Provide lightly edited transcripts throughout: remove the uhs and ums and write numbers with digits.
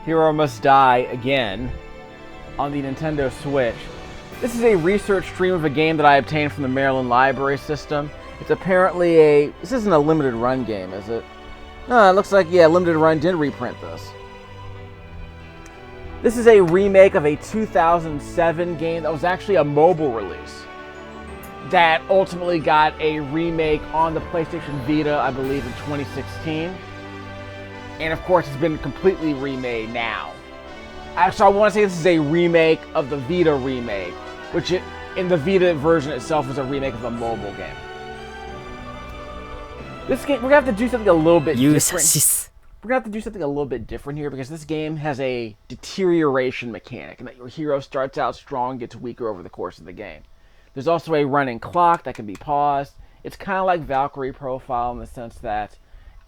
Hero Must Die Again on the Nintendo Switch. This is a research stream of a game that I obtained from the Maryland Library System. It's apparently a... This isn't a limited run game, is it? No, it looks like, yeah, limited run did reprint this. This is a remake of a 2007 game that was actually a mobile release that ultimately got a remake on the PlayStation Vita, I believe, in 2016. And of course, it's been completely remade now. So I want to say this is a remake of the Vita remake, which in the Vita version itself was a remake of a mobile game. This game, we're going to have to do something a little bit different. We're going to have to do something a little bit different here because this game has a deterioration mechanic, and that your hero starts out strong and gets weaker over the course of the game. There's also a running clock that can be paused. It's kind of like Valkyrie Profile in the sense that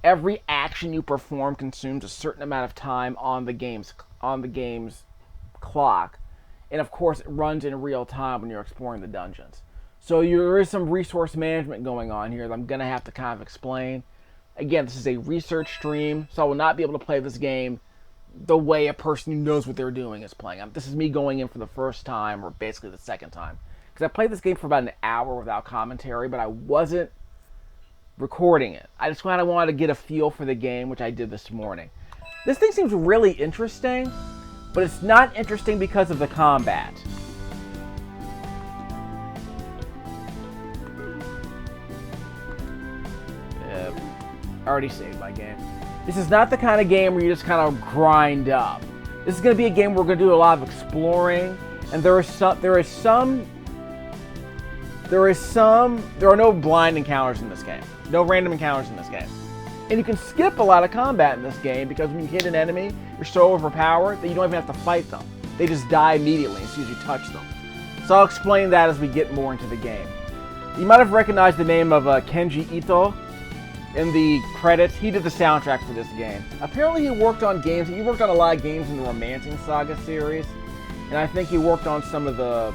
every action you perform consumes a certain amount of time on the game's clock, and of course it runs in real time when you're exploring the dungeons. So there is some resource management going on here that I'm going to have to kind of explain. Again, this is a research stream, so I will not be able to play this game the way a person who knows what they're doing is playing. This is me going in for the first time, or basically the second time. Because I played this game for about an hour without commentary, but I wasn't recording it. I just kind of wanted to get a feel for the game, which I did this morning. This thing seems really interesting, but it's not interesting because of the combat. I already saved my game. This is not the kind of game where you just kind of grind up. This is going to be a game where we're going to do a lot of exploring, and there are no blind encounters in this game. No random encounters in this game. And you can skip a lot of combat in this game because when you hit an enemy, you're so overpowered that you don't even have to fight them. They just die immediately as soon as you touch them. So I'll explain that as we get more into the game. You might have recognized the name of Kenji Ito in the credits. He did the soundtrack for this game. Apparently he worked on a lot of games in the Romancing Saga series. And I think he worked on some of the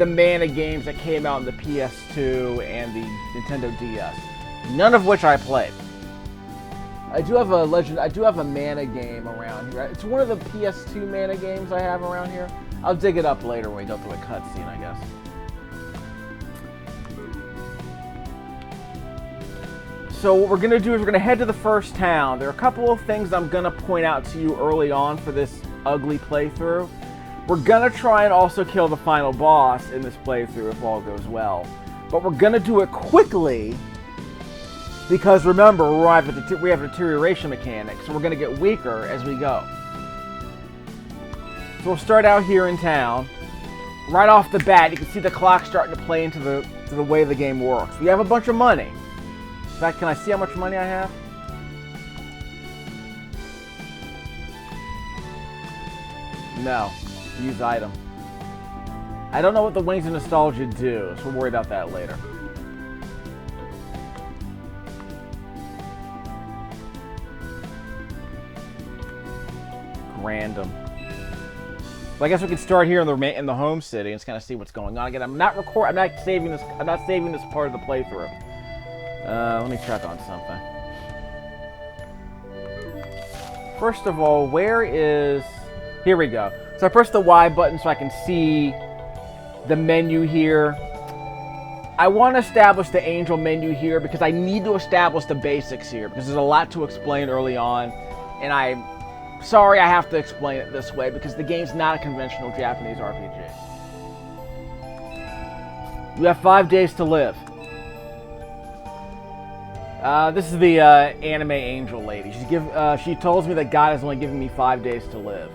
Mana games that came out in the PS2 and the Nintendo DS. None of which I played. I do have a Mana game around here. It's one of the PS2 Mana games I have around here. I'll dig it up later when we go through a cutscene, I guess. So what we're going to do is we're going to head to the first town. There are a couple of things I'm going to point out to you early on for this ugly playthrough. We're going to try and also kill the final boss in this playthrough if all goes well. But we're going to do it quickly because remember, we have a deterioration mechanic, so we're going to get weaker as we go. So we'll start out here in town. Right off the bat, you can see the clock starting to play into the way the game works. We have a bunch of money. In fact, can I see how much money I have? No. Use item. I don't know what the Wings of Nostalgia do, so we'll worry about that later. Random. Well, I guess we could start here in the home city and just kind of see what's going on. Again, I'm not saving this part of the playthrough. Let me check on something. First of all, here we go. So I press the Y button so I can see the menu here. I want to establish the Angel menu here because I need to establish the basics here because there's a lot to explain early on. And I'm sorry I have to explain it this way because the game's not a conventional Japanese RPG. You have 5 days to live. This is the anime angel lady. She tells me that God has only given me 5 days to live.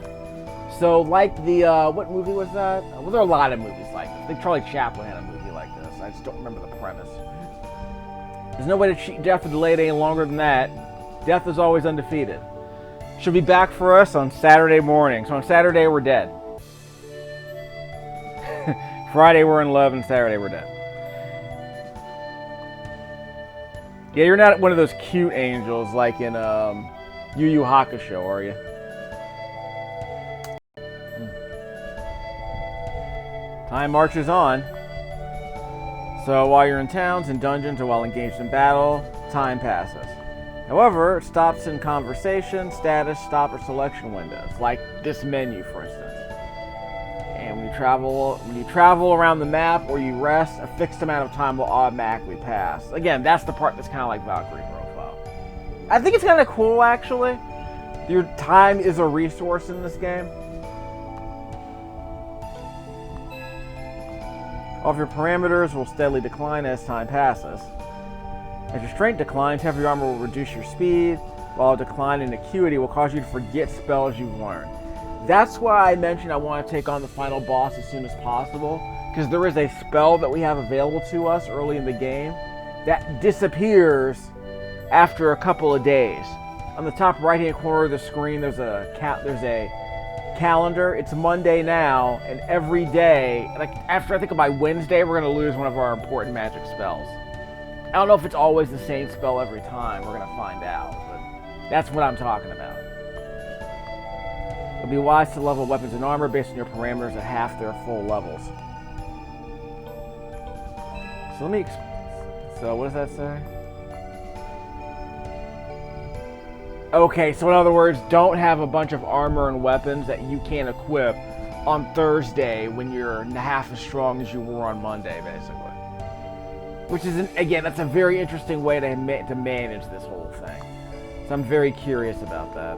So, like what movie was that? Well, there are a lot of movies like this. I think Charlie Chaplin had a movie like this. I just don't remember the premise. There's no way to cheat death or delay it any longer than that. Death is always undefeated. She'll be back for us on Saturday morning. So on Saturday, we're dead. Friday, we're in love, and Saturday, we're dead. Yeah, you're not one of those cute angels like in Yu Yu Hakusho, are you? Time marches on. So while you're in towns and dungeons or while engaged in battle, time passes. However, it stops in conversation, status, stop, or selection windows, like this menu, for instance. And when you travel around the map or you rest, a fixed amount of time will automatically pass. Again, that's the part that's kind of like Valkyrie Profile. I think it's kind of cool, actually. Your time is a resource in this game. All of your parameters will steadily decline as time passes. As your strength declines, heavy armor will reduce your speed, while a decline in acuity will cause you to forget spells you've learned. That's why I mentioned I want to take on the final boss as soon as possible, because there is a spell that we have available to us early in the game that disappears after a couple of days. On the top right-hand corner of the screen, there's a calendar. It's Monday now, and every day, like after I think by Wednesday, we're going to lose one of our important magic spells. I don't know if it's always the same spell every time. We're going to find out, but that's what I'm talking about. It'll be wise to level weapons and armor based on your parameters at half their full levels. So what does that say? Okay, so in other words, don't have a bunch of armor and weapons that you can't equip on Thursday when you're half as strong as you were on Monday, basically. Which is, again, that's a very interesting way to manage this whole thing. So I'm very curious about that.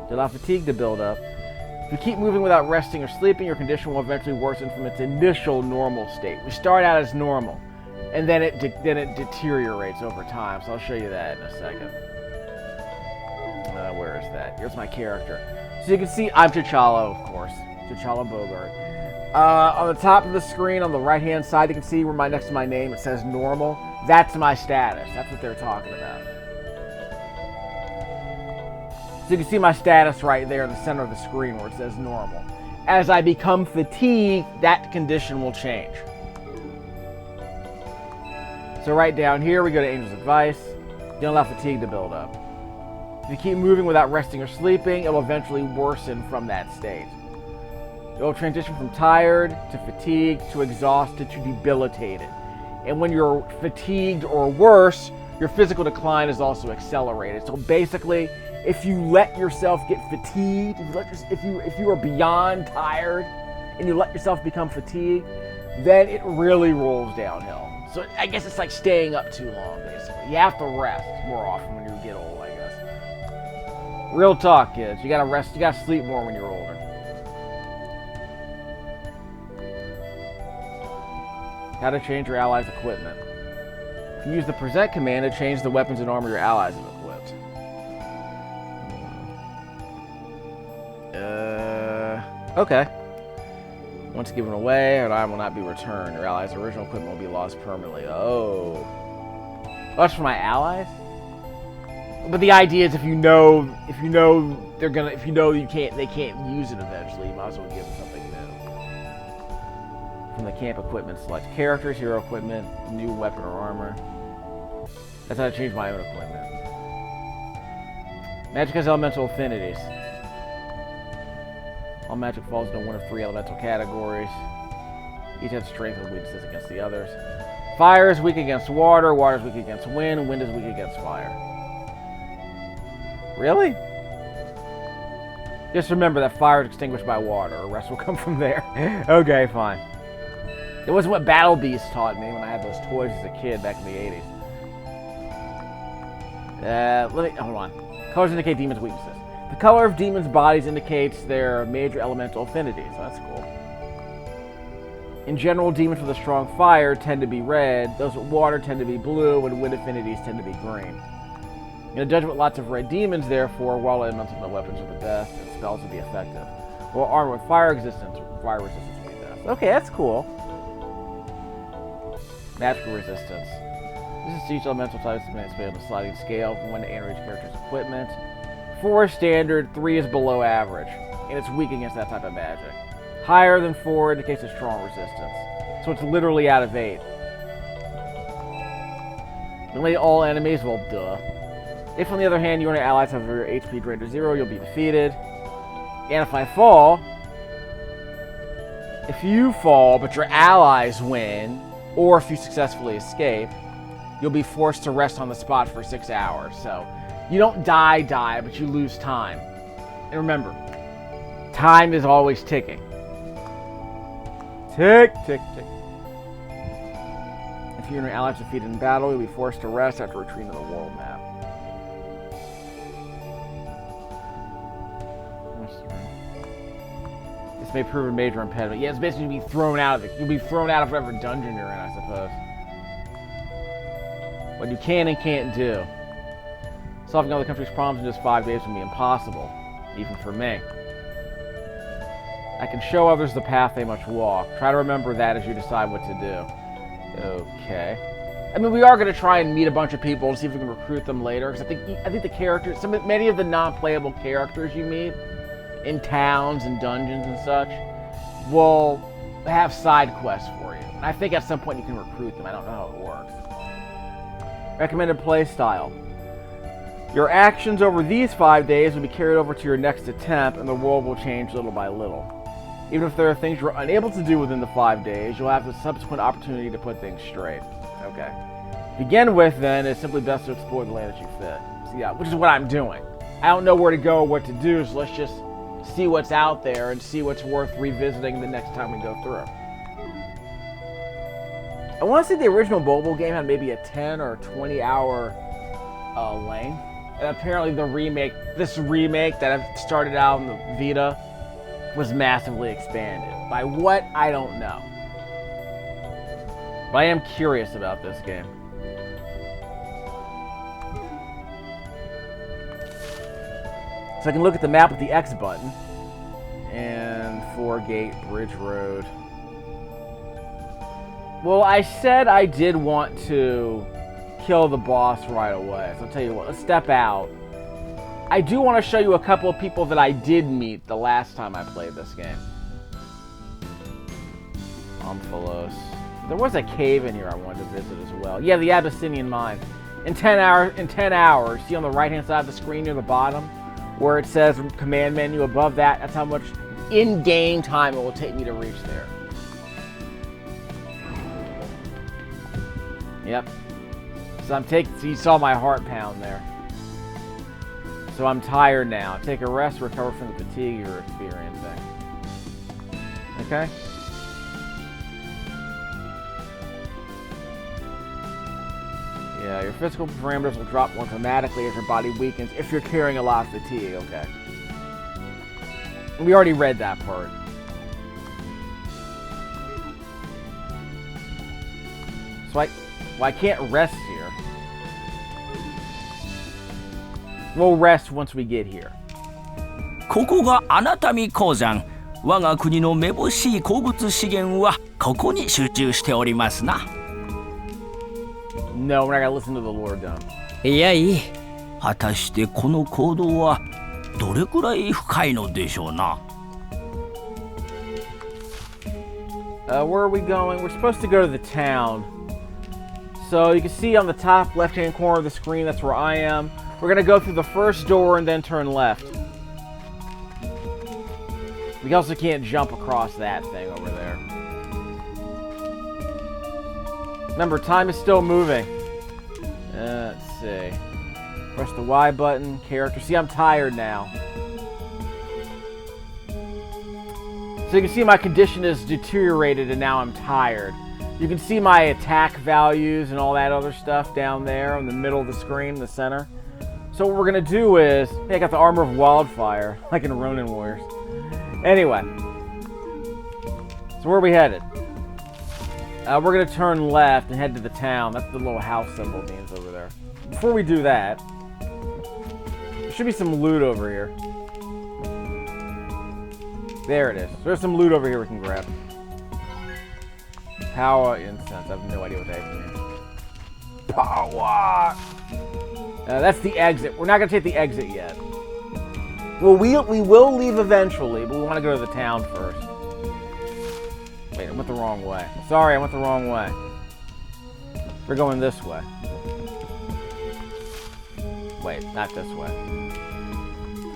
You allow fatigue to build up. If you keep moving without resting or sleeping, your condition will eventually worsen from its initial normal state. We start out as normal, and then it deteriorates over time. So I'll show you that in a second. Where is that? Here's my character. So you can see I'm T'Challa, of course. T'Challa Bogart. On the top of the screen, on the right-hand side, you can see where next to my name, it says normal. That's my status. That's what they're talking about. So you can see my status right there in the center of the screen where it says normal. As I become fatigued, that condition will change. So right down here, we go to Angel's Advice. Don't allow fatigue to build up. If you keep moving without resting or sleeping, it will eventually worsen from that state. It will transition from tired to fatigued to exhausted to debilitated. And when you're fatigued or worse, your physical decline is also accelerated. So basically, if you let yourself get fatigued, if you are beyond tired and you let yourself become fatigued, then it really rolls downhill. So I guess it's like staying up too long, basically. You have to rest more often when you get old, I guess. Real talk, kids. You gotta rest, you gotta sleep more when you're older. How to change your allies' equipment. You can use the present command to change the weapons and armor your allies have equipped. Okay. Once given away, an item will not be returned. Your allies' original equipment will be lost permanently. Oh. That's for my allies? But the idea is if you know they can't use it eventually, you might as well give them something new. From the camp equipment, select characters, hero equipment, new weapon or armor. That's how to change my own equipment. Magic has elemental affinities. All magic falls into one of 3 elemental categories. Each has strength and weaknesses against the others. Fire is weak against water, water is weak against wind, and wind is weak against fire. Really? Just remember that fire is extinguished by water. The rest will come from there. Okay, fine. It wasn't what Battle Beast taught me when I had those toys as a kid back in the 80s. Hold on. Colors indicate demons' weaknesses. The color of demons' bodies indicates their major elemental affinity, so that's cool. In general, demons with a strong fire tend to be red, those with water tend to be blue, and wind affinities tend to be green. In a dungeon with lots of red demons, therefore, while elemental weapons are the best, and spells will be effective. While armor with fire resistance will be best. Okay, that's cool. Magical resistance. This is each elemental type is made on a sliding scale from 1 to enter each character's equipment. 4 is standard, 3 is below average, and it's weak against that type of magic. Higher than 4 indicates a strong resistance, so it's literally out of 8. Eliminate all enemies, well, duh. If, on the other hand, you and your allies have your HP greater than 0, you'll be defeated. And if I fall, if you fall, but your allies win, or if you successfully escape, you'll be forced to rest on the spot for 6 hours. So you don't die, but you lose time. And remember, time is always ticking. Tick, tick, tick. If you're in an ally defeated in battle, you'll be forced to rest after retreating to the world map. This may prove a major impediment. Yeah, it's basically you'll be thrown out of it. You'll be thrown out of whatever dungeon you're in, I suppose. What you can and can't do. Solving all the country's problems in just 5 days would be impossible, even for me. I can show others the path they must walk. Try to remember that as you decide what to do. Okay. I mean, we are going to try and meet a bunch of people and see if we can recruit them later. Because I think the characters, many of the non-playable characters you meet in towns and dungeons and such will have side quests for you. And I think at some point you can recruit them. I don't know how it works. Recommended play style. Your actions over these 5 days will be carried over to your next attempt, and the world will change little by little. Even if there are things you're unable to do within the 5 days, you'll have the subsequent opportunity to put things straight. Okay. To begin with, then, it's simply best to explore the land as you fit. So, yeah, which is what I'm doing. I don't know where to go or what to do, so let's just see what's out there and see what's worth revisiting the next time we go through. I want to say the original mobile game had maybe a 10 or 20 hour length. And apparently this remake that I've started out on the Vita was massively expanded. By what? I don't know. But I am curious about this game. So I can look at the map with the X button. And 4-gate Bridge Road. Well, I said I did want to kill the boss right away. So I'll tell you what, let's step out. I do want to show you a couple of people that I did meet the last time I played this game. Omphalos. There was a cave in here I wanted to visit as well. Yeah, the Abyssinian mine. In 10 hours, see on the right-hand side of the screen near the bottom, where it says command menu above that, that's how much in-game time it will take me to reach there. Yep. So so you saw my heart pound there. So I'm tired now. Take a rest, recover from the fatigue you're experiencing. Okay? Yeah, your physical parameters will drop more dramatically as your body weakens if you're carrying a lot of fatigue. Okay. We already read that part. So I can't rest here. We'll rest once we get here. ここがあなたみ鉱山。我が国のめぼしい鉱物資源はここに集中しておりますな。No, we're not gonna listen to the Lord Dome. いやいい。果たしてこの坑道はどれくらい深いのでしょうな。Where are we going? We're supposed to go to the town. So you can see on the top left-hand corner of the screen, that's where I am. We're going to go through the first door and then turn left. We also can't jump across that thing over there. Remember, time is still moving. Let's see. Press the Y button, character. See, I'm tired now. So you can see my condition is deteriorated and now I'm tired. You can see my attack values and all that other stuff down there in the middle of the screen, the center. So what we're going to do is... Hey, I got the armor of wildfire, like in Ronin Warriors. Anyway. So where are we headed? We're going to turn left and head to the town. That's the little house symbol means over there. Before we do that, there should be some loot over here. There it is. There's some loot over here we can grab. Power incense. I have no idea what that means. Power! That's the exit. We're not going to take the exit yet. Well, we will leave eventually, but we want to go to the town first. Wait, I went the wrong way. Sorry, I went the wrong way. We're going this way. Wait, not this way.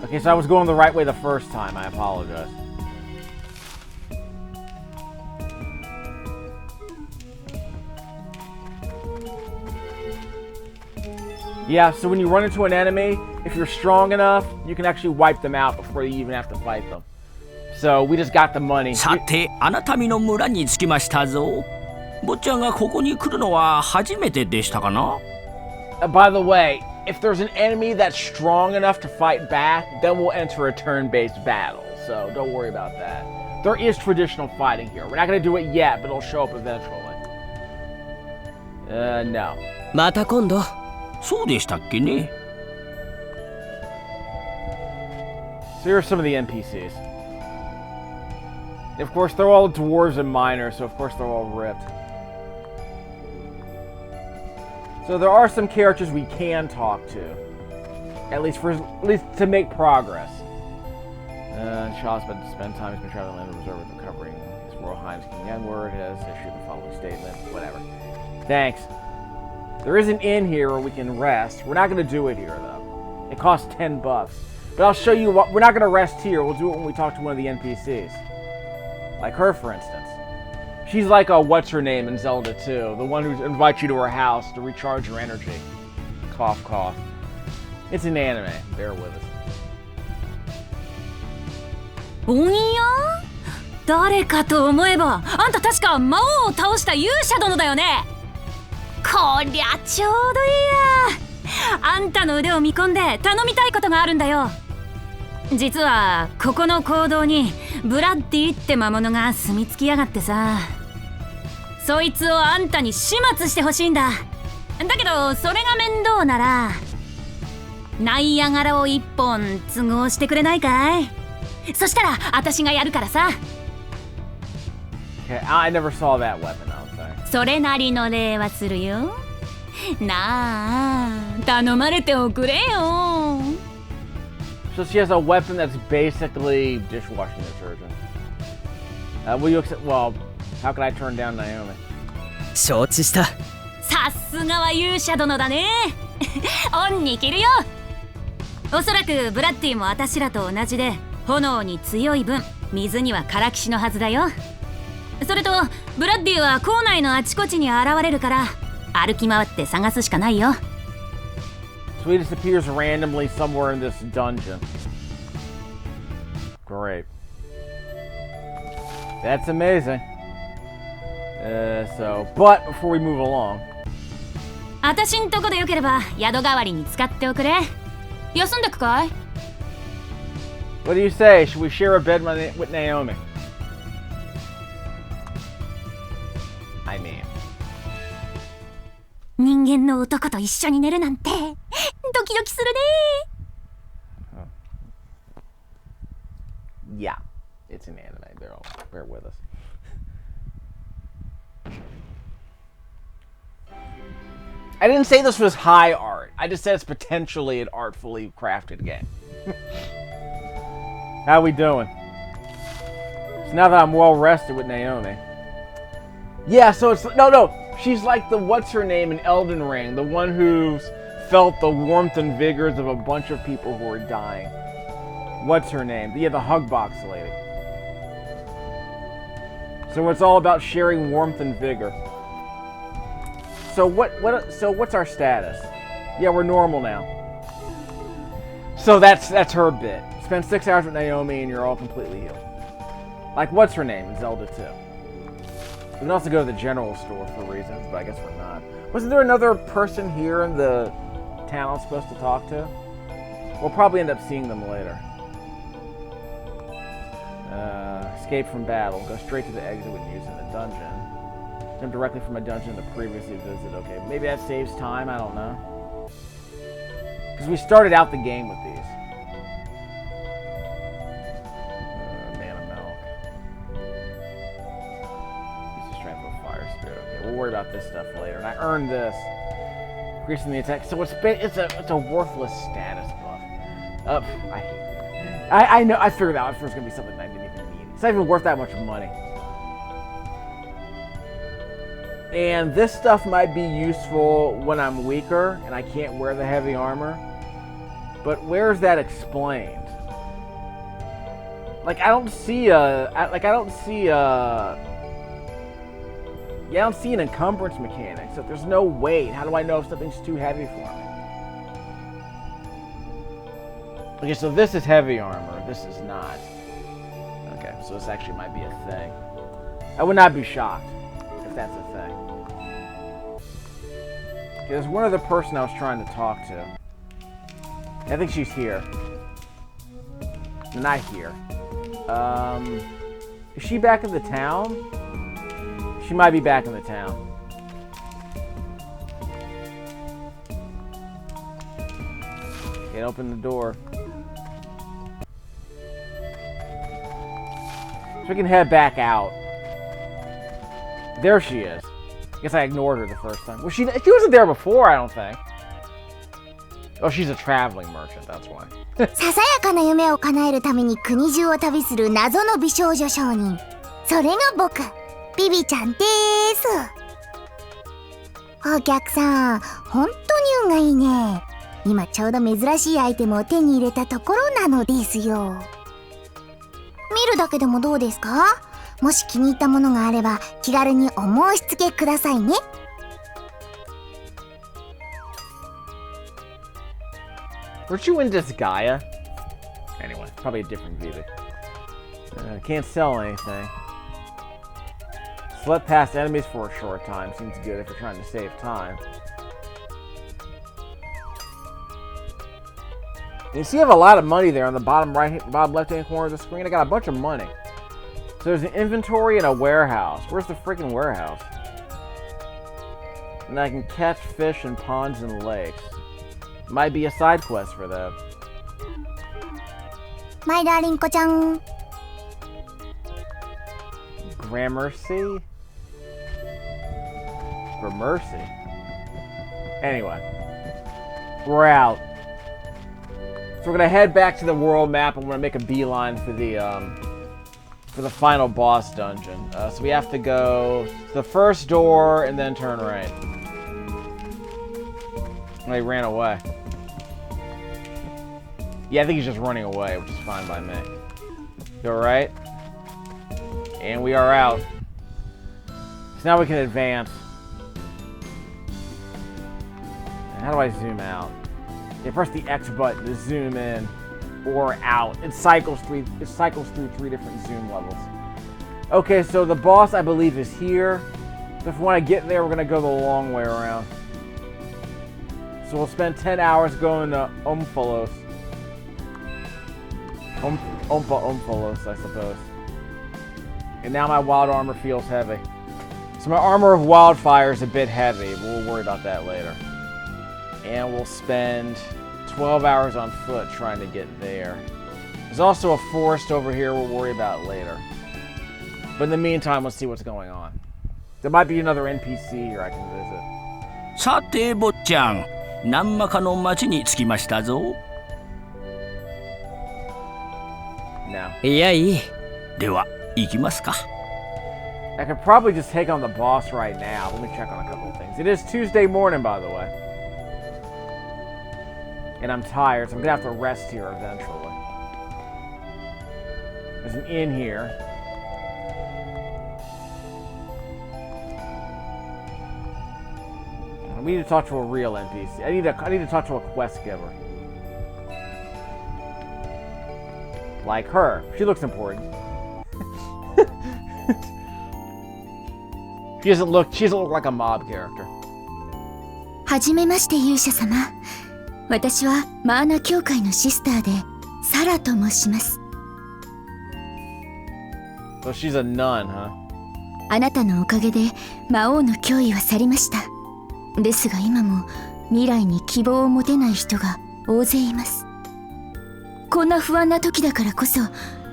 Okay, so I was going the right way the first time. I apologize. Yeah, so when you run into an enemy, if you're strong enough, you can actually wipe them out before you even have to fight them. So we just got the money. さて、あなたみの村に着きましたぞ。坊ちゃんがここに来るのは初めてでしたかな？ By the way, if there's an enemy that's strong enough to fight back, then we'll enter a turn-based battle. So don't worry about that. There is traditional fighting here. We're not going to do it yet, but it'll show up eventually. No. また今度。そうでしたっけね。 So here are some of the NPCs. Of course, they're all dwarves and miners, so of course they're all ripped. So there are some characters we can talk to, at least to make progress. Shaw's been to spend time. He's been traveling land of reserve with recovering his Royal Highness King Edward has issued the following statement. Whatever. Thanks. There is an inn here where we can rest. We're not going to do it here though. It costs $10. But I'll show you what. We're not going to rest here. We'll do it when we talk to one of the NPCs. Like her, for instance. She's like a what's-her-name in Zelda 2. The one who invites you to her house to recharge your energy. Cough, cough. It's an anime. Bear with us. おんや？誰かと思えば、あんた確か魔王を倒した勇者殿だよね。こりゃちょうどいいや。あんたの腕を見込んで頼みたいことがあるんだよ。実はここの坑道にブラッディって魔物が住み着きやがってさ。そいつをあんたに始末してほしいんだ。だけどそれが面倒ならナイアガラを一本都合してくれないかい？そしたら私がやるからさ。Okay, I never saw that weapon, I don't think. それなりの礼はするよ。なあ、頼まれておくれよ。So she has a weapon that's basically dishwashing detergent. Will you accept? Well, how can I turn down Naomi? 承知した。さすがは勇者殿だね。恩に着るよ。おそらくブラッディも私らと同じで炎に強い分水にはからきしのはずだよ。それとブラッディは校内のあちこちに現れるから歩き回って探すしかないよ。So he disappears randomly somewhere in this dungeon. Great. That's amazing. But before we move along. あたしんとこでよければ宿代わりに使っておくれ。休んでくかい？ What do you say? Should we share a bed with Naomi? I mean. 人間の男と一緒に寝るなんてドキドキするね。Yeah, it's an anime. Bear with us. I didn't say this was high art. I just said it's potentially an artfully crafted game. How we doing? So now that I'm well rested with Naomi. Yeah, so it's no. She's like the what's her name in Elden Ring, the one who's felt the warmth and vigors of a bunch of people who are dying. What's her name? Yeah, the hug box lady. So it's all about sharing warmth and vigor. So what's our status? Yeah, we're normal now. So that's her bit. Spend 6 hours with Naomi and you're all completely healed. Like what's her name in Zelda 2? We can also go to the general store for reasons, but I guess we're not. Wasn't there another person here in the town I'm supposed to talk to? We'll probably end up seeing them later. Escape from battle. Go straight to the exit when using the dungeon. Jump directly from a dungeon to the previously visited. Okay, maybe that saves time, I don't know. Because we started out the game with these. Man of milk. Use the strength of a fire spirit. Okay, we'll worry about this stuff later. And I earned this. Increasing the attack. So it's a worthless status buff. I hate it. I know. I figured out at first it's gonna be something I didn't even need. It's not even worth that much money. And this stuff might be useful when I'm weaker and I can't wear the heavy armor. But where's that explained? Like I don't see an encumbrance mechanic. So if there's no weight, how do I know if something's too heavy for me? Okay, so this is heavy armor. This is not. Okay, so this actually might be a thing. I would not be shocked if that's a thing. Okay, there's one other person I was trying to talk to. I think she's here. Not here. Is she back in the town? She might be back in the town. Can't open the door. So we can head back out. There she is. I guess I ignored her the first time. Well, she wasn't there before, I don't think. Oh, she's a traveling merchant, that's why. ささやかな夢を叶えるために国中を旅する謎の美少女商人。それが僕、ビビちゃんです。お客さん、本当に運がいいね。今ちょうど珍しいアイテムを手に入れたところなのですよ。見るだけでもどうですか？もし気に入ったものがあれば気軽にお申し付けくださいね。Weren't you in Disgaea? Anyway, probably a different Vivi. Can't sell anything. Slip past enemies for a short time. Seems good if you're trying to save time. You see, I have a lot of money there on the bottom left-hand corner of the screen. I got a bunch of money. So there's an inventory and a warehouse. Where's the freaking warehouse? And I can catch fish in ponds and lakes. Might be a side quest for that. My darling 子ちゃん。Gramercy? Gramercy? Anyway. We're out. So we're gonna head back to the world map and we're gonna make a beeline for the final boss dungeon. So we have to go to the first door and then turn right. They ran away. Yeah, I think he's just running away, which is fine by me. Go right. And we are out. So now we can advance. And how do I zoom out? You press the X button to zoom in or out. It cycles through 3 different zoom levels. Okay, so the boss I believe is here. So if we want to get there, we're gonna go the long way around. So we'll spend 10 hours going to Omphalos. Omphalos, I suppose. And now my wild armor feels heavy. So my armor of wildfire is a bit heavy, but we'll worry about that later. And we'll spend 12 hours on foot trying to get there. There's also a forest over here we'll worry about later. But in the meantime, let's see what's going on. There might be another NPC here I can visit. さて坊ちゃん、何マカの町に着きましたぞ。No. いやいい。では行きますか。I could probably just take on the boss right now. Let me check on a couple of things. It is Tuesday morning, by the way. And I'm tired, so I'm gonna have to rest here eventually. There's an inn here. We need to talk to a real NPC. I need to talk to a quest giver. Like her. She looks important. She doesn't look like a mob character. はじめまして勇者様。私はマーナ教会のシスターでサラと申します。So she's a nun, huh? あなたのおかげで魔王の脅威は去りました。ですが今も未来に希望を持てない人が大勢います。こんな不安な時だからこそ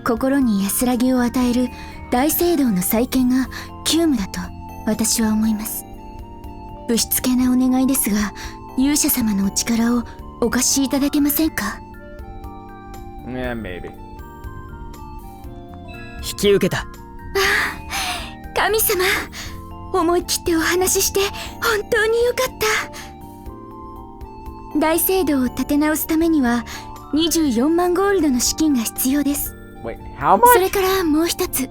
心に安らぎを与える大聖堂の再建が急務だと私は思います。ぶしつけなお願いですが勇者様のお力をお貸しいただけませんか？ Yeah, maybe. 引き受けた。神様、思い切ってお話しして本当によかった。大聖堂を建て直すためには24万ゴールドの資金が必要です。 Wait, how much? それからもう一つ。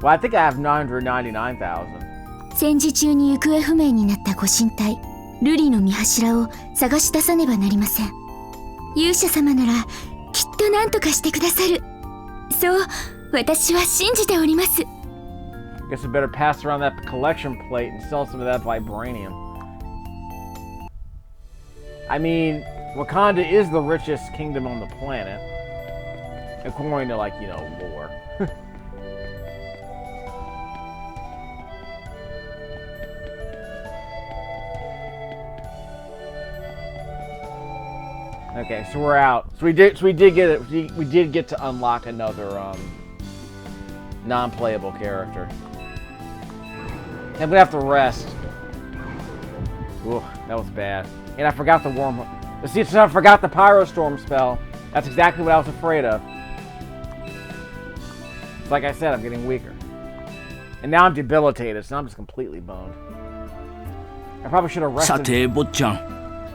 Well, I think I have 999,000. 戦時中に行方不明になったご神体瑠璃の御柱を探し出さねばなりません。勇者様ならと何とかしてくださる。そう私は信じております。 Guess we better pass around that collection plate and sell some of that vibranium. I mean, Wakanda is the richest kingdom on the planet, according to, like, you know, lore. Okay, so we're out. So we did get it. We did get to unlock another non-playable character. And we have to rest. Ooh, that was bad. And I forgot the worm. See, I forgot the Pyrostorm spell. That's exactly what I was afraid of. It's like I said, I'm getting weaker. And now I'm debilitated, so I'm just completely boned. I probably should have rested. さて坊ちゃん、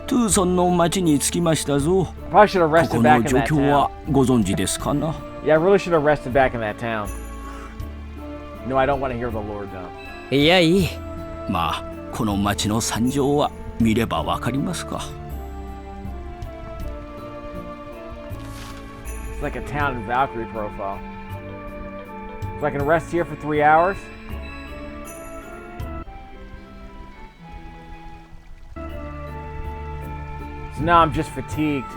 トゥーソンの町に着きましたぞ。 I probably should have こ rested こ back の in 状 that 況 town. はご存知ですかな？ Yeah, I really should have rested back in that town. No, I don't want to hear the Lord though. いやいい。まあこの町の惨状は見ればわかりますか。 It's like a town in Valkyrie profile. So I can rest here for 3 hours. So now I'm just fatigued.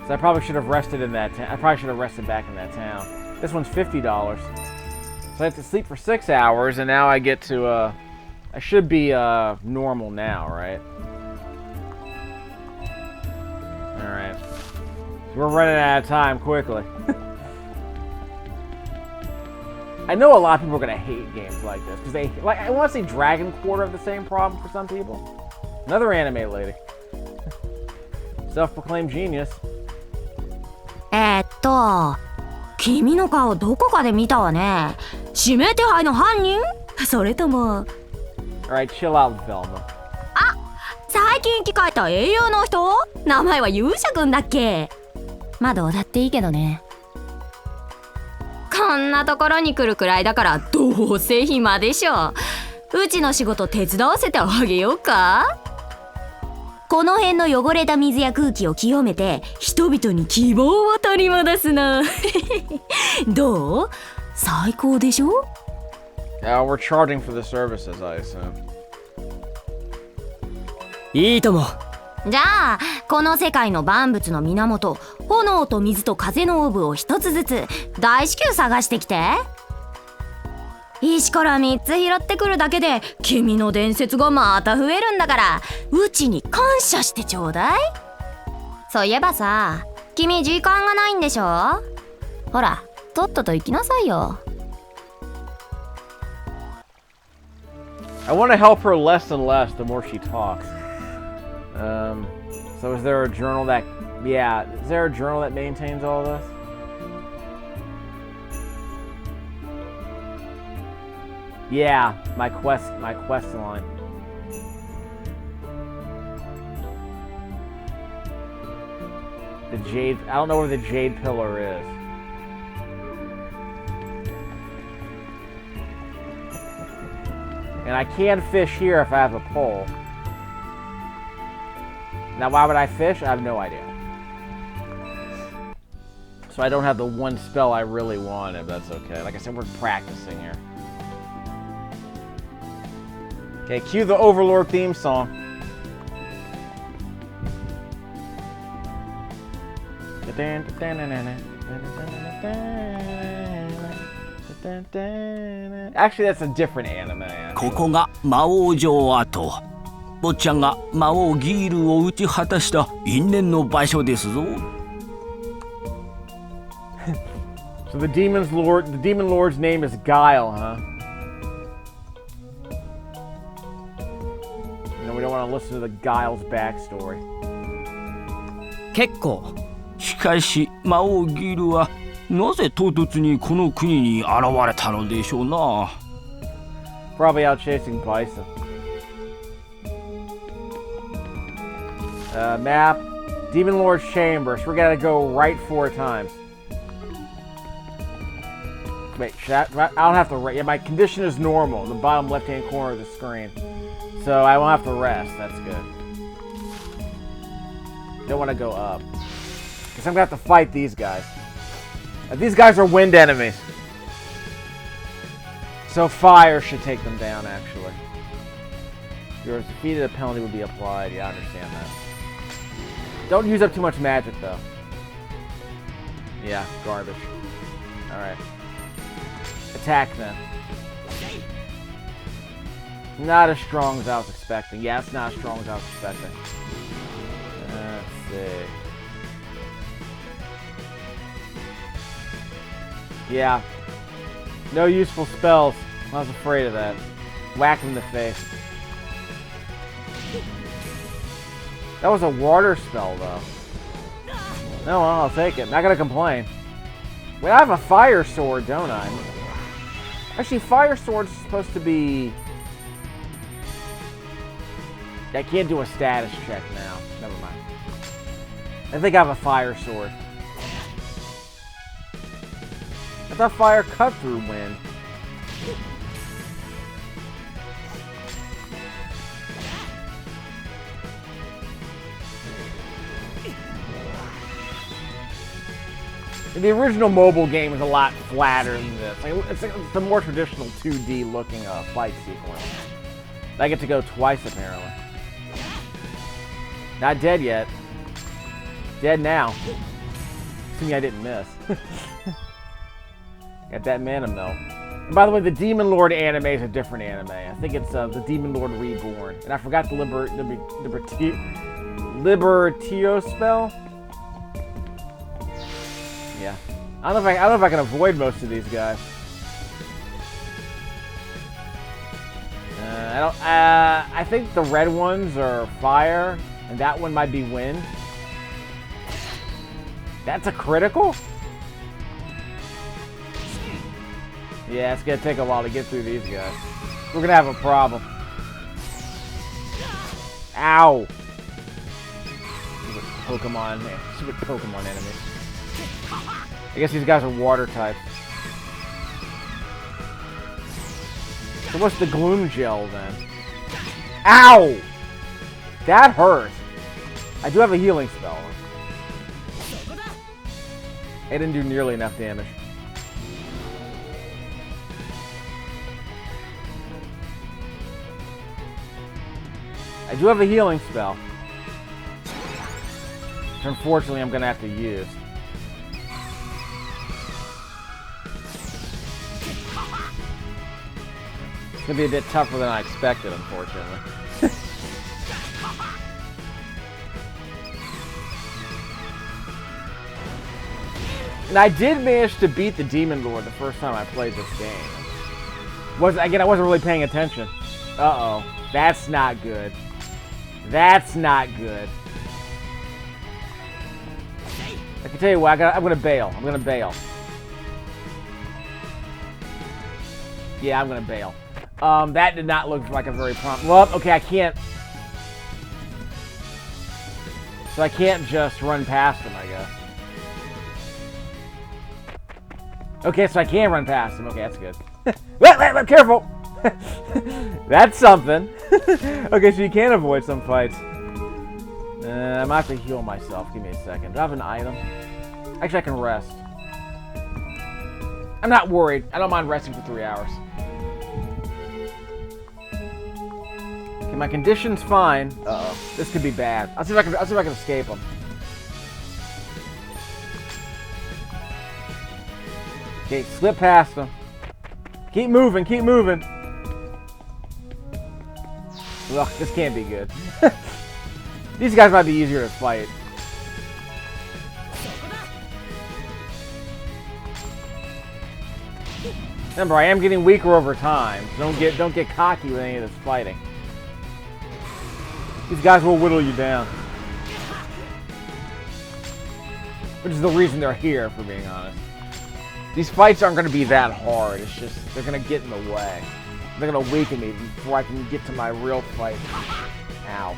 So I probably should have rested in that town. I probably should have rested back in that town. This one's $50. So I have to sleep for 6 hours, and now I get to, I should be, normal now, right? Alright. So we're running out of time quickly. I know a lot of people are gonna hate games like this, because they, like, I want to say Dragon Quarter have the same problem for some people. Another anime lady. Self-proclaimed genius. 君の顔どこかで見たわね。指名手配の犯人？それとも Alright, chill out, Velma. 最近生き返った英雄の人？名前は勇者くんだっけ？まあどうだっていいけどね。こんなところに来るくらいだからどうせ暇でしょ。うちの仕事手伝わせてあげようか？この辺の汚れた水や空気を清めて人々に希望を取り戻すの。どう？最高でしょ？ We're charging for the services, I assume. いいとも。じゃあこの世界の万物の源、炎と水と風のオーブを一つずつ大至急探してきて。石から3つ拾ってくるだけで君の伝説がまた増えるんだから、うちに感謝してちょうだい。そういえばさ、君時間がないんでしょ？ほらとっとと行きなさいよ。 I want to help her less and less the more she talks. So is there a journal that... Yeah, is there a journal that maintains all this? Yeah, my quest line. The jade... I don't know where the jade pillar is. And I can fish here if I have a pole. Now, why would I fish? I have no idea. So I don't have the one spell I really wanted, but that's okay. Like I said, we're practicing here. Okay, cue the Overlord theme song. Actually, that's a different anime. ここが魔王城跡。坊ちゃんが魔王ギールを打ち果たした因縁の場所ですぞ。So the demon lord's name is Guile, huh? No, we don't want to listen to the Guile's backstory. 結構。しかし魔王ギールはなぜ唐突にこの国に現れたのでしょうな。Probably out chasing bison. Map. Demon Lord's Chamber. So we're gonna go right 4 times. Wait, I don't have to rest. Yeah, my condition is normal. The bottom left-hand corner of the screen. So I won't have to rest. That's good. Don't want to go up. Because I'm going to have to fight these guys. These guys are wind enemies. So fire should take them down, actually. If you're defeated, a penalty would be applied. Yeah, I understand that. Don't use up too much magic, though. Yeah, garbage. Alright. Attack, then. Not as strong as I was expecting. Yeah, it's not as strong as I was expecting. Let's see. Yeah. No useful spells. I was afraid of that. Whack him in the face. That was a water spell, though. No, well, I'll take it. Not gonna complain. Wait, I have a fire sword, don't I? Actually, fire sword's supposed to be... I can't do a status check now. Never mind. I think I have a fire sword. I thought fire cut through wind. The original mobile game is a lot flatter than this. It's the more traditional 2D looking fight sequence. I get to go twice, apparently. Not dead yet. Dead now. Assuming I didn't miss. Got that mana melt. And by the way, the Demon Lord anime is a different anime. I think it's the Demon Lord Reborn. And I forgot the Libertio spell. Yeah. I don't know if I can avoid most of these guys. I think the red ones are fire, and that one might be wind. That's a critical? Yeah, it's gonna take a while to get through these guys. We're gonna have a problem. Ow! Stupid Pokemon, man. Stupid Pokemon enemies. I guess these guys are water types. So what's the gloom gel then? Ow! That hurt. I do have a healing spell. It didn't do nearly enough damage. I do have a healing spell. Which unfortunately I'm gonna have to use. It's gonna be a bit tougher than I expected, unfortunately. And I did manage to beat the Demon Lord the first time I played this game. Again, I wasn't really paying attention. Uh-oh. That's not good. That's not good. I can tell you what, I'm gonna bail. I'm gonna bail. Yeah, I'm gonna bail. That did not look like a very prompt... Well, okay, I can't... So I can't just run past him, I guess. Okay, so I can run past him. Okay, that's good. Wait, careful! That's something. Okay, so you can avoid some fights. I'm gonna have to heal myself. Give me a second. Do I have an item? Actually, I can rest. I'm not worried. I don't mind resting for 3 hours. Okay, my condition's fine. Uh-oh. This could be bad. I'll see if I can escape him. Okay, slip past him. Keep moving, keep moving. Ugh, this can't be good. These guys might be easier to fight. Remember, I am getting weaker over time. Don't get cocky with any of this fighting. These guys will whittle you down. Which is the reason they're here, for being honest. These fights aren't going to be that hard. It's just, they're going to get in the way. They're going to weaken me before I can get to my real fight. Ow.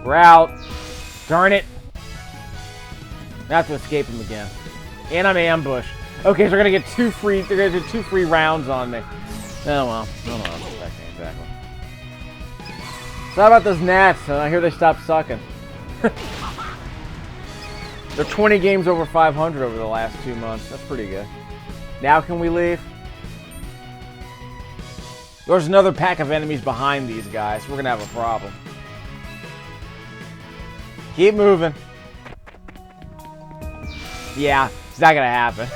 We're out. Darn it. I have to escape him again. And I'm ambushed. Okay, so they're gonna get two free rounds on me. Oh well. Exactly. So how about those gnats? I hear they stopped sucking. They're 20 games over 500 over the last 2 months. That's pretty good. Now can we leave? There's another pack of enemies behind these guys. We're gonna have a problem. Keep moving. Yeah, it's not gonna happen.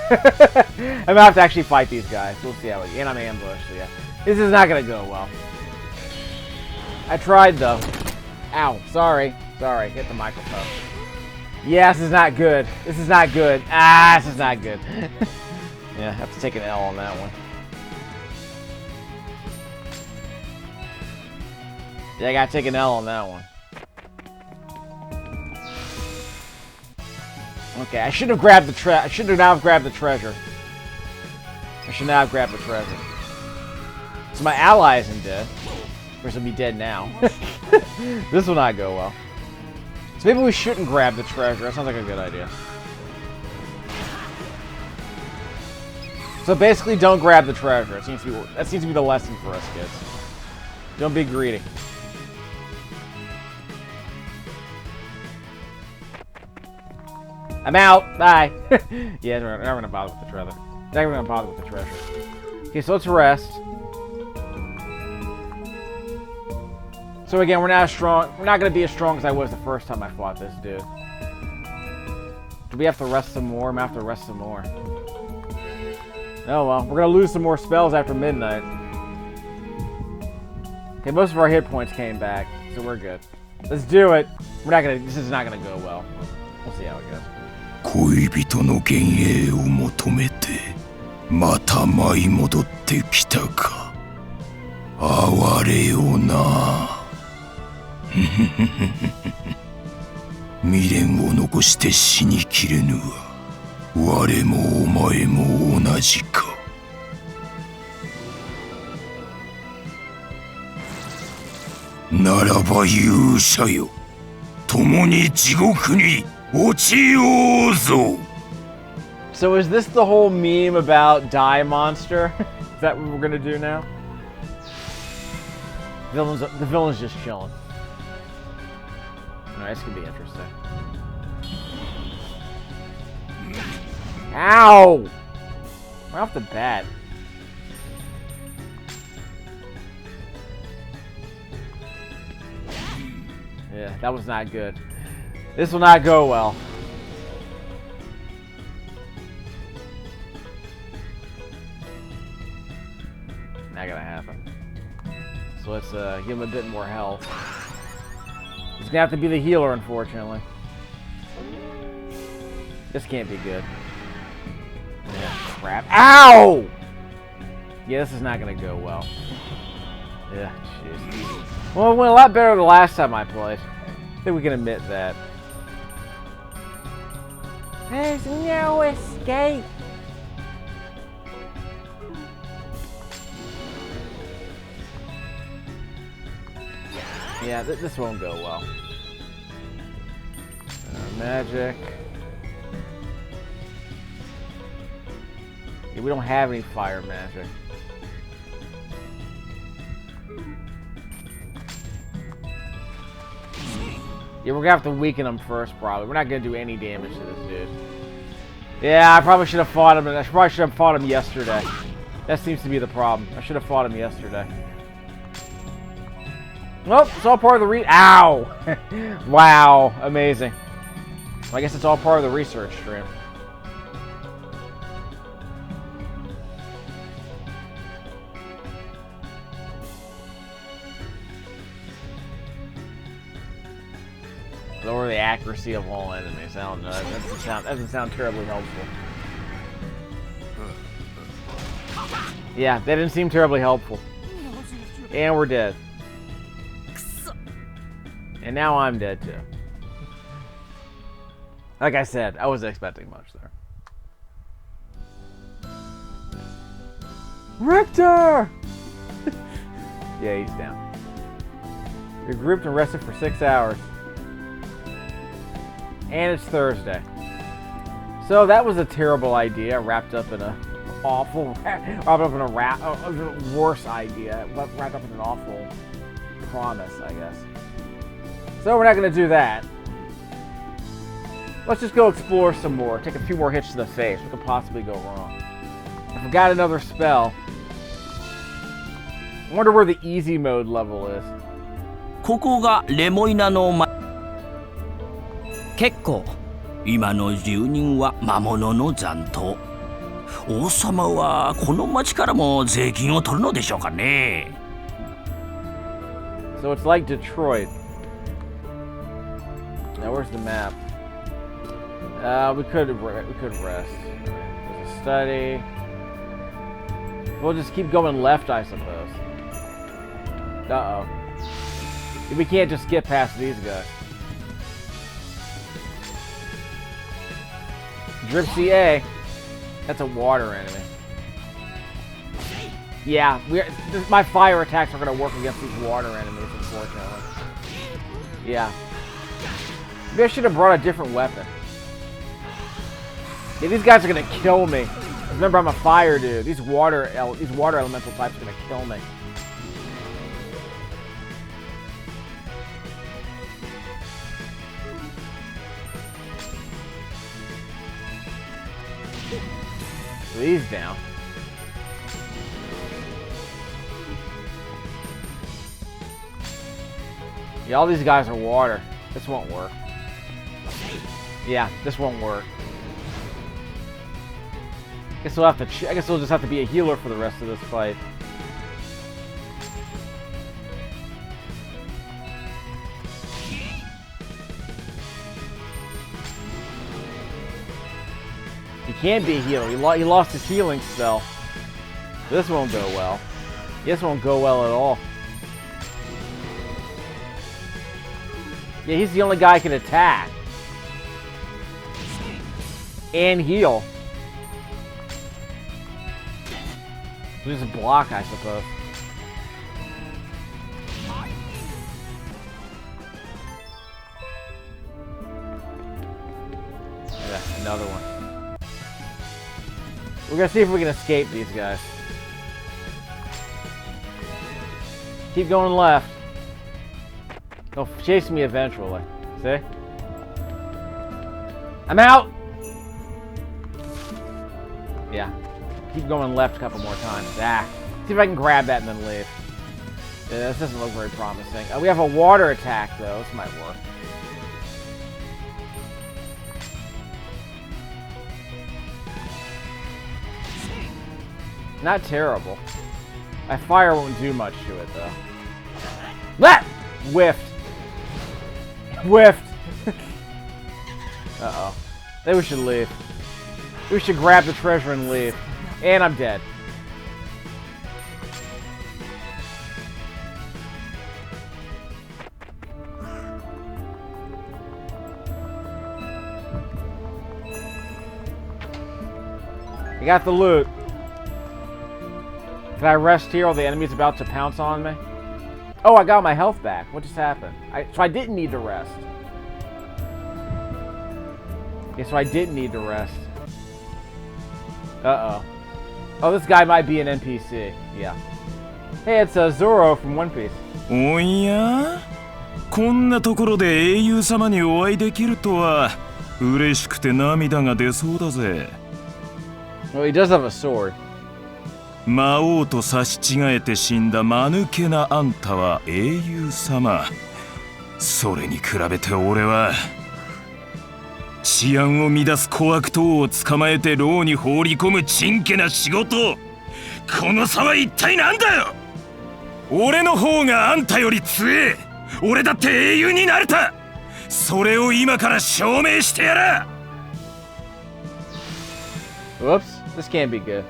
I'm gonna have to actually fight these guys. We'll see how it goes. And I'm ambushed, so yeah. This is not gonna go well. I tried though. Ow, sorry. Sorry, hit the microphone. Yeah, this is not good. This is not good. Ah, this is not good. Yeah, I have to take an L on that one. Yeah, I gotta take an L on that one. Okay, I should have grabbed the I should have now grabbed the treasure. I should now have grabbed the treasure. So my ally isn't dead. Of course, he'll be dead now. This will not go well. So maybe we shouldn't grab the treasure. That sounds like a good idea. So basically, don't grab the treasure. That seems to be the lesson for us kids. Don't be greedy. I'm out. Bye. Yeah, we're not gonna bother with the treasure. Not even gonna bother with the treasure. Okay, so let's rest. So again, we're not as strong. We're not gonna be as strong as I was the first time I fought this dude. Do we have to rest some more? I'm gonna have to rest some more. Oh well, we're gonna lose some more spells after midnight. Okay, most of our hit points came back, so we're good. Let's do it. We're not gonna. This is not gonna go well. We'll see how it goes. 恋人の幻影を求めてまた舞い戻ってきたか。哀れよな。未練を残して死にきれぬは我もお前も同じか。ならば勇者よ、共に地獄に落ちようぞ。 So is this the whole meme about Die Monster? Is that what we're gonna do now? The villain's just chilling. Alright, this could be interesting. Ow! Right off the bat. Yeah, that was not good. This will not go well. Not gonna happen. So let's give him a bit more health. He's gonna have to be the healer, unfortunately. This can't be good. Yeah, crap. Ow! Yeah, this is not gonna go well. Yeah, jeez. Well, it went a lot better the last time I played. I think we can admit that. There's no escape. Yeah, this won't go well. Magic. Yeah, we don't have any fire magic. Yeah, we're gonna have to weaken him first, probably. We're not gonna do any damage to this dude. Yeah, I probably should have fought him. I probably should have fought him yesterday. That seems to be the problem. I should have fought him yesterday. Nope, it's all part of the Ow! Wow, amazing. Well, I guess it's all part of the research stream. Lower the accuracy of all enemies. I don't know. That doesn't sound terribly helpful. Yeah, that didn't seem terribly helpful. And we're dead. And now I'm dead too. Like I said, I wasn't expecting much there. Richter! Yeah, he's down. You're grouped and rested for 6 hours. And it's Thursday. So that was a terrible idea, wrapped up in a awful, worse idea, wrapped up in an awful promise, I guess. So we're not going to do that. Let's just go explore some more, take a few more hits to the face. What could possibly go wrong? I forgot another spell. I wonder where the easy mode level is. ここがレモイナの結構。今の住人は魔物の残党。王様はこの町からも税金を取るのでしょうかね。So it's like Detroit. Now where's the map? We could rest. There's a study. We'll just keep going left, I suppose. Uh-oh. We can't just skip past these guys. Drip CA. That's a water enemy. Yeah, my fire attacks are going to work against these water enemies, unfortunately. Yeah. Maybe I should have brought a different weapon. Yeah, these guys are going to kill me. Remember, I'm a fire dude. These water elemental types are going to kill me. These down. Yeah, all these guys are water. This won't work. Yeah, this won't work. I guess we'll just have to be a healer for the rest of this fight. He can't be a healer. He lost his healing spell. This won't go well. This won't go well at all. Yeah, he's the only guy who can attack. And heal. Just a block, I suppose. Yeah, another one. We're gonna see if we can escape these guys. Keep going left. They'll chase me eventually. See? I'm out! Yeah. Keep going left a couple more times. Ah. See if I can grab that and then leave. Yeah, this doesn't look very promising. We have a water attack, though. This might work. Not terrible. My fire won't do much to it, though. Ah! Whiffed. Whiffed. Uh-oh. Maybe we should leave. We should grab the treasure and leave. And I'm dead. I got the loot. Can I rest here while the enemy's about to pounce on me? Oh, I got my health back. What just happened? So I didn't need to rest. Yeah, so I didn't need to rest. Uh-oh. Oh, this guy might be an NPC. Yeah. Hey, it's Zoro from One Piece. おや？こんなところで英雄様にお会いできるとは嬉しくて涙が出そうだぜ。Well, he does have a sword. 魔王と差し違えて死んだ間抜けなあんたは英雄様。それに比べて俺は治安を乱す小悪党を捕まえて牢に放り込むちんけな仕事。この差は一体なんだよ。俺の方があんたより強え。俺だって英雄になれた。それを今から証明してやら。 Whoops, this can't be good.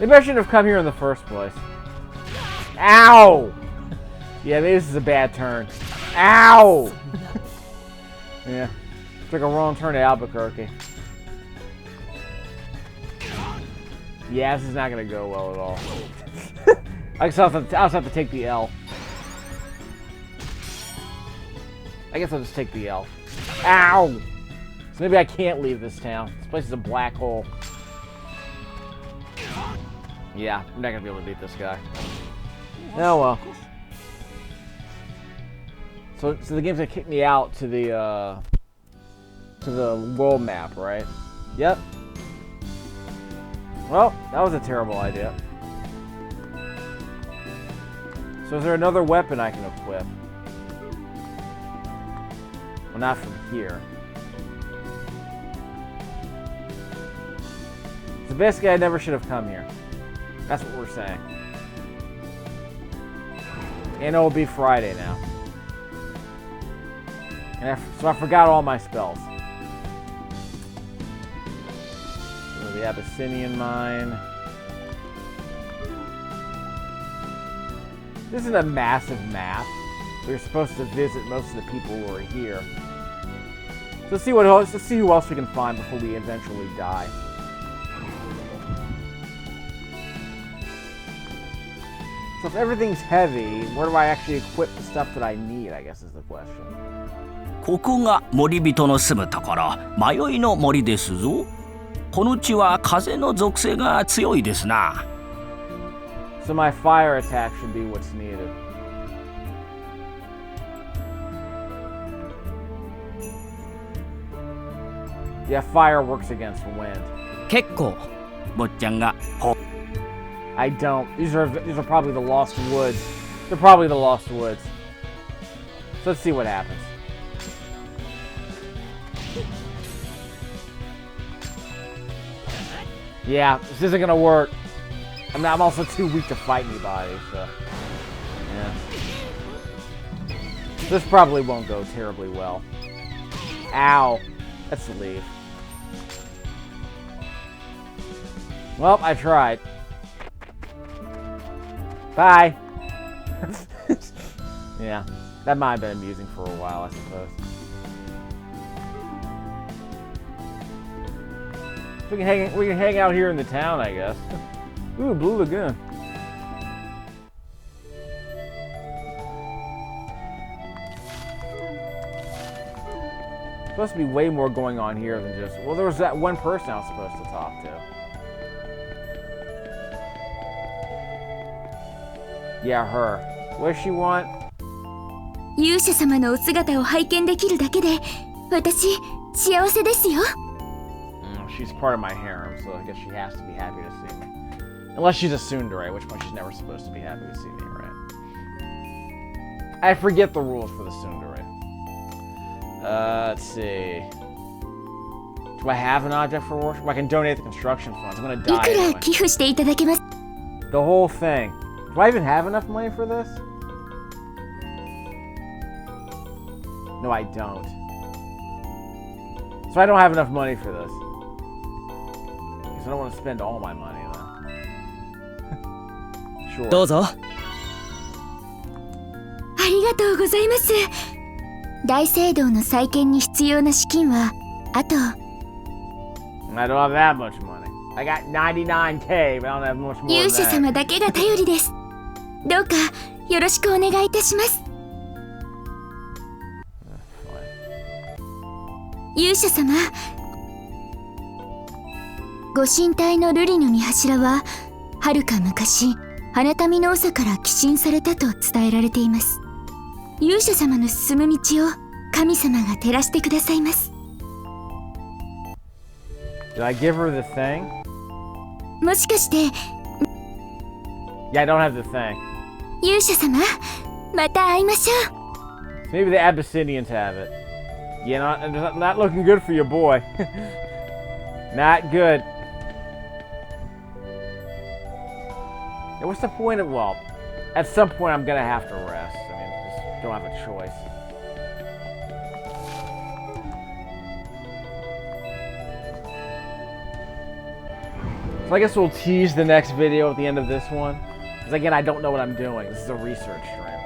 Maybe I shouldn't have come here in the first place. Ow! Yeah, maybe this is a bad turn. Ow! Yeah, took a wrong turn to Albuquerque. Yeah, this is not gonna go well at all. I guess I'll have to take the L. I guess I'll just take the L. Ow! So maybe I can't leave this town. This place is a black hole. Yeah, I'm not gonna be able to beat this guy. Oh well. So the game's gonna kick me out to the world map, right? Yep. Well, that was a terrible idea. So is there another weapon I can equip? Well, not from here. So basically, I never should have come here. That's what we're saying. And it'll be Friday now. And so I forgot all my spells. So the Abyssinian Mine. This isn't a massive map. We're supposed to visit most of the people who are here. So let's see who else we can find before we eventually die. So if everything's heavy, where do I actually equip the stuff that I need, I guess is the question. ここが森人の住むところ、迷いの森ですぞ。この地は風の属性が強いですな。So my fire attack should be what's needed. Yeah, fire works against wind. 結構。坊ちゃんがほ I don't. These are probably the Lost Woods. They're probably the Lost Woods. So let's see what happens. Yeah, this isn't gonna work. I'm also too weak to fight anybody, so yeah. This probably won't go terribly well. Ow. Let's leave. Well, I tried. Bye. Yeah, that might have been amusing for a while, I suppose. We can hang out here in the town, I guess. Ooh, Blue Lagoon. Supposed to be way more going on here than just... Well, there was that one person I was supposed to talk to. Yeah, her. What does she want? 勇者様のお姿を拝見できるだけで、私、幸せですよ。She's part of my harem, so I guess she has to be happy to see me. Unless she's a tsundere, at which point she's never supposed to be happy to see me, right? I forget the rules for the tsundere. Let's see. Do I have an object for worship? I can donate the construction funds. I'm gonna い die くら anyway. 寄付していただけます？ The whole thing. Do I even have enough money for this? No, I don't. So I don't have enough money for this. Because I don't want to spend all my money, though. Sure. どうぞ。ありがとうございます。大聖堂の再建に必要な資金は、あと。I don't have that much money. I got 99K, but I don't have much more 勇 than 者 that. 様だけが頼りです。どうかよろしくお願いいたします。勇者様、ご神体の瑠璃の御柱ははるか昔花民の長から寄進されたと伝えられています。勇者様の進む道を神様が照らしてくださいます。 Did I give her the thing? もしかして Yeah, I don't have the thing. 勇者様、また会いましょう。 Maybe the Abyssinians have it. Yeah, not looking good for your boy. Not good. Yeah, what's the point of... Well, at some point I'm gonna have to rest. I mean, just don't have a choice. So I guess we'll tease the next video at the end of this one. Because again, I don't know what I'm doing. This is a research stream.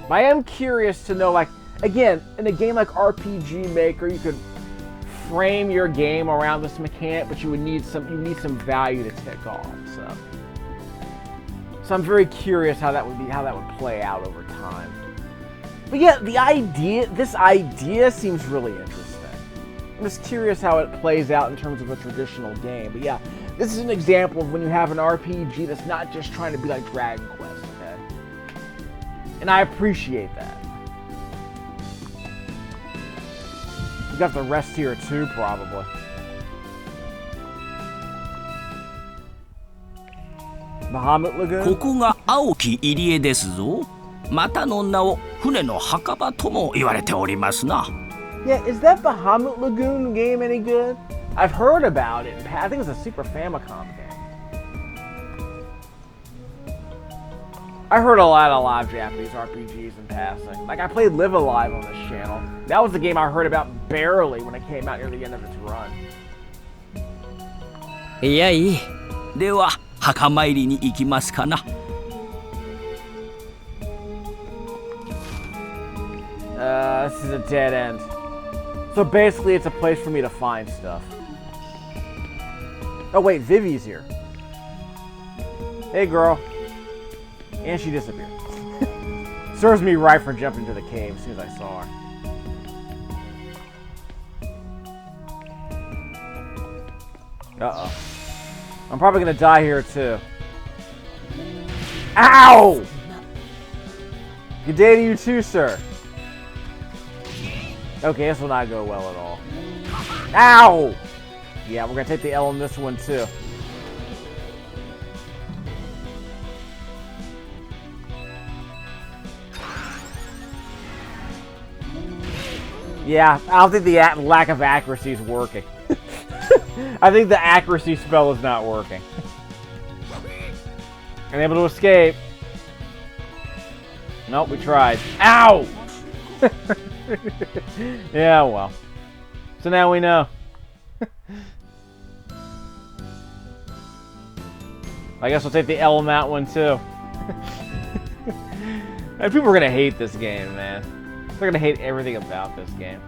But I am curious to know, like, again, in a game like RPG Maker, you could frame your game around this mechanic, but you need some value to tick off. So I'm very curious how that would play out over time. But yeah, this idea seems really interesting. I'm just curious how it plays out in terms of a traditional game. But yeah, this is an example of when you have an RPG that's not just trying to be like Dragon Quest, okay? And I appreciate that. You got the rest here too, probably. Bahamut Lagoon? ここが青き入り江ですぞ。またの名を船の墓場とも言われておりますな。Yeah, is that Bahamut Lagoon game any good? I've heard about it. I think it was a Super Famicom game. I heard a lot of Japanese RPGs in passing. Like, I played Live Alive on this channel. That was the game I heard about barely when it came out near the end of its run. いやいい。では墓参りに行きますかな。This is a dead end. So basically, it's a place for me to find stuff. Oh wait, Vivi's here. Hey girl. And she disappeared. Serves me right for jumping into the cave as soon as I saw her. Uh-oh. I'm probably gonna die here too. Ow! Good day to you too, sir. Okay, this will not go well at all. Ow! Yeah, we're gonna take the L on this one too. Yeah, I don't think the lack of accuracy is working. I think the accuracy spell is not working. Unable to escape. Nope, we tried. Ow! Yeah, well. So now we know. I guess we'll take the L on that one too. And people are gonna hate this game, man. They're gonna hate everything about this game.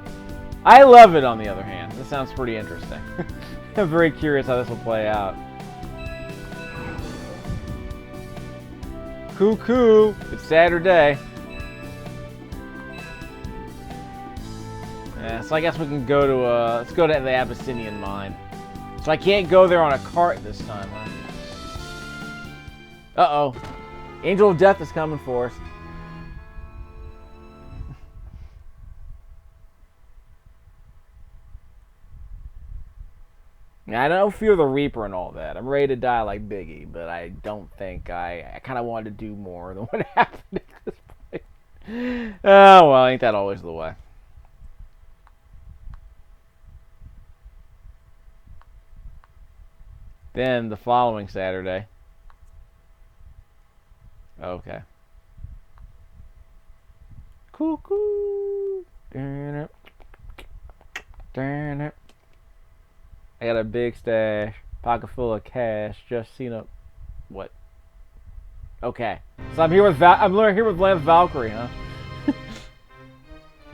I love it, on the other hand. This sounds pretty interesting. I'm very curious how this will play out. Cuckoo! It's Saturday. Yeah, so I guess we can go to let's go to the Abyssinian mine. So I can't go there on a cart this time, huh? Uh-oh. Angel of Death is coming for us. I don't fear the Reaper and all that. I'm ready to die like Biggie, but I don't think I kind of wanted to do more than what happened at this point. Oh, well, ain't that always the way. Then the following Saturday. Okay. Cuckoo. Darn it. I got a big stash, pocket full of cash. Just seen a what? Okay, so I'm here with here with Lance Valkyrie, huh?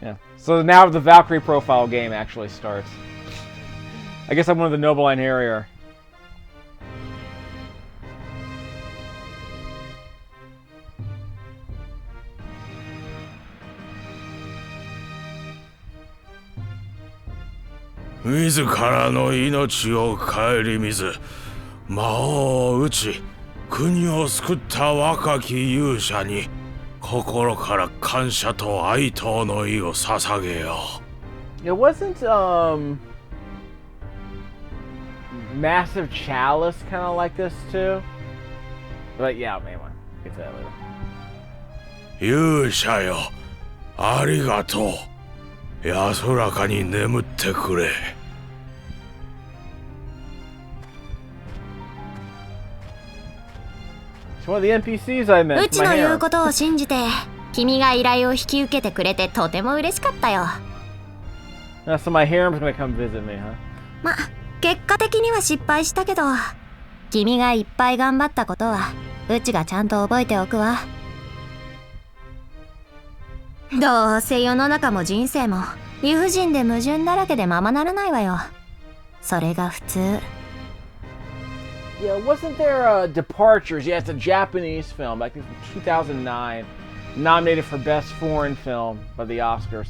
Yeah. So now the Valkyrie profile game actually starts. I guess I'm one of the Noble Line Harrier.自らの命を顧みず魔王を討ち国を救った若き勇者に心から感謝と哀悼の意を捧げよう。 It wasn't Massive Chalice kind of like this too, but yeah, anyway, get to that later. 勇者よ、ありがとう。安らかに眠ってくれ。It's one of the NPCs I met. うちの言うことを信じて君が依頼を引き受けてくれてとても嬉しかったよ。So my harem's gonna come visit me, huh? ま、結果的には失敗したけど君がいっぱい頑張ったことはうちがちゃんと覚えておくわ。どうせ世の中も人生も理不尽で矛盾だらけでままならないわよ。それが普通。Yeah, wasn't there Departures? Yeah, it's a Japanese film, I think from 2009. nominated for Best Foreign Film by the Oscars.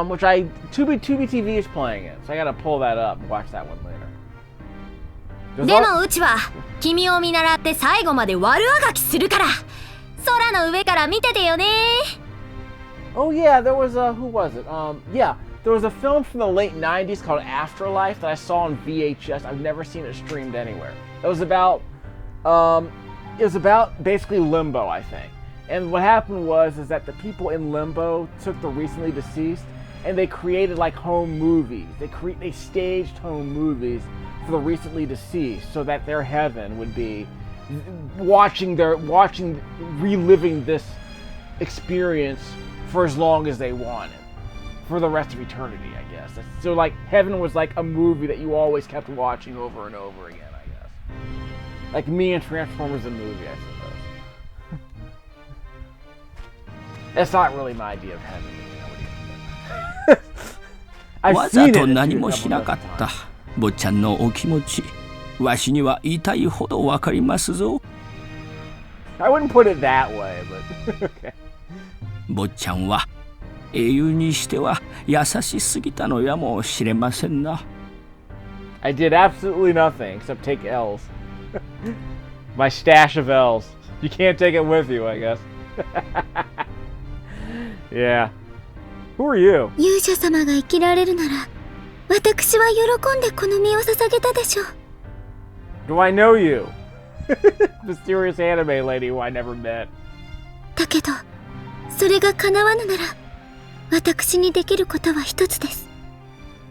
Which Tubi TV is playing it, so I gotta pull that up and watch that one later. でもうちは君を見習って最後まで悪あがきするから空の上から見ててよね。 Oh yeah, there was a, who was it? Yeah, there was a film from the late 90s called Afterlife that I saw on VHS. I've never seen it streamed anywhere. It was about basically limbo, I think. And what happened was that the people in limbo took the recently deceased and they created like home movies. They staged home movies for the recently deceased so that their heaven would be reliving this experience for as long as they wanted, for the rest of eternity, I guess. So like heaven was like a movie that you always kept watching over and over again, I guess. Like me and Transformers the movie, I suppose. That's not really my idea of heaven. I've わざ seen と it. 何もしなかった坊ちゃんのお気持ち、わしには痛いほどわかりますぞ。 I wouldn't put it that way, but okay. 坊ちゃんは英雄にしては優しすぎたのやもしれませんな。 I did absolutely nothing except take L's. My stash of L's. You can't take it with you, I guess. Yeah. Who are you? 勇者様が生きられるなら私は喜んでこの身を捧げたでしょう。 Do I know you? Mysterious anime lady who I never met. だけどそれが叶わぬなら私にできることは一つです。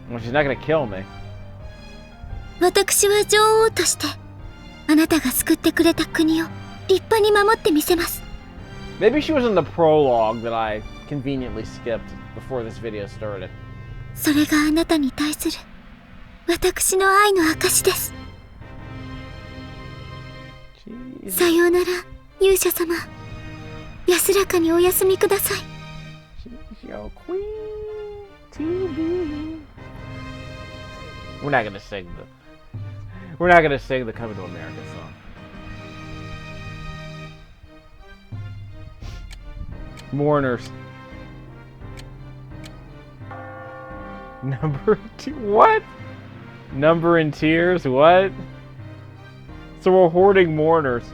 Well, she's not gonna kill me. 私は女王としてあなたが救ってくれた国を立派に守ってみせます。 Maybe she was in the prologue that I conveniently skipped before this video started. それがあなたに対する私の愛の証です。 Jeez. さようなら勇者様、安らかにお休みください。 She's your queen to be. We're not gonna sing the Coming to America song. Mourners. Number 2. What? Number in tears? What? So we're hoarding mourners.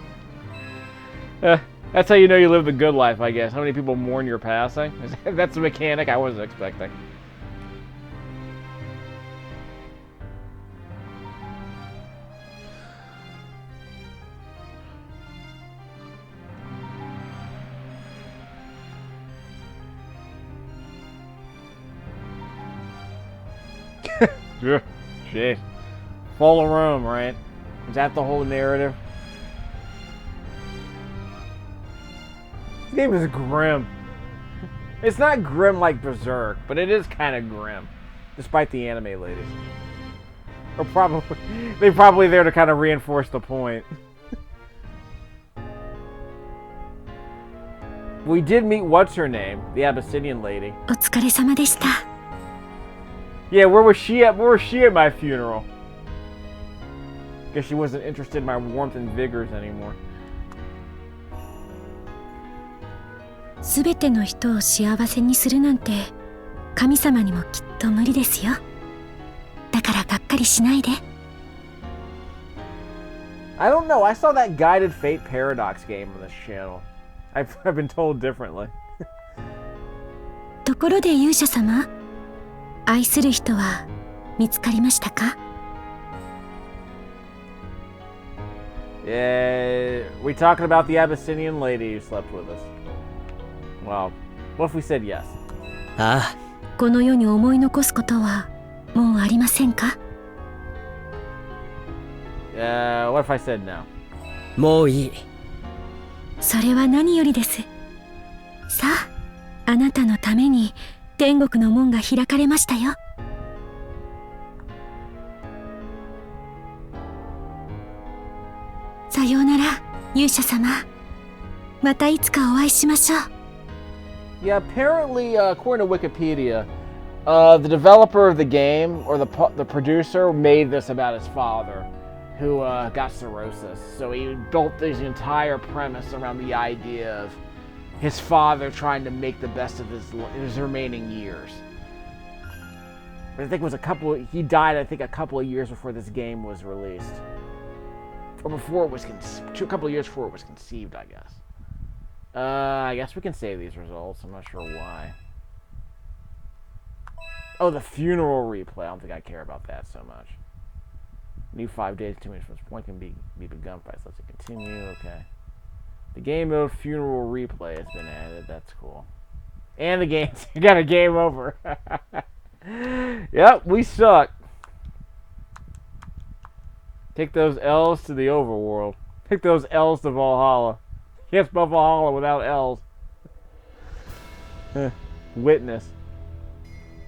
That's how you know you live the good life, I guess. How many people mourn your passing? That's a mechanic I wasn't expecting. Jeez. Fall of Rome, right? Is that the whole narrative? This game is grim. It's not grim like Berserk, but it is kind of grim. Despite the anime ladies. Or they're probably there to kind of reinforce the point. We did meet what's her name? The Abyssinian lady. お疲れ様でした。 Yeah, where was she at? Where was she at my funeral? Guess she wasn't interested in my warmth and vigors anymore. すべての人を幸せにするなんて神様にもきっと無理ですよ。だからがっかりしないで。 I don't know. I saw that guided Fate Paradox game on this channel. I've been told differently. ところで勇者様、愛する人は見つかりましたか？ Yeah, we talking about the Abyssinian lady who slept with us. Well, what if we said yes? あこの世に思い残すことはもうありませんか？ What if I said no? あ、もういい。それは何よりです。さあ、あなたのために天国の門が開かれましたよ。さようなら、勇者様。またいつかお会いしましょう。 Yeah, apparently, according to Wikipedia, the developer of the game, or the producer, made this about his father, who got cirrhosis. So he built this entire premise around the idea his father trying to make the best of his remaining years. But I think it was he died, I think, a couple of years before this game was released. Or before it was, a couple of years before it was conceived, I guess. I guess we can save these results. I'm not sure why. Oh, the funeral replay. I don't think I care about that so much. New 5 days, 2 minutes from this point can be begun by. Let's continue. Okay. The game mode funeral replay has been added. That's cool. And the game, you got a game over. Yep, we suck. Take those L's to the overworld. Take those L's to Valhalla. Can't spell Valhalla without L's. Witness.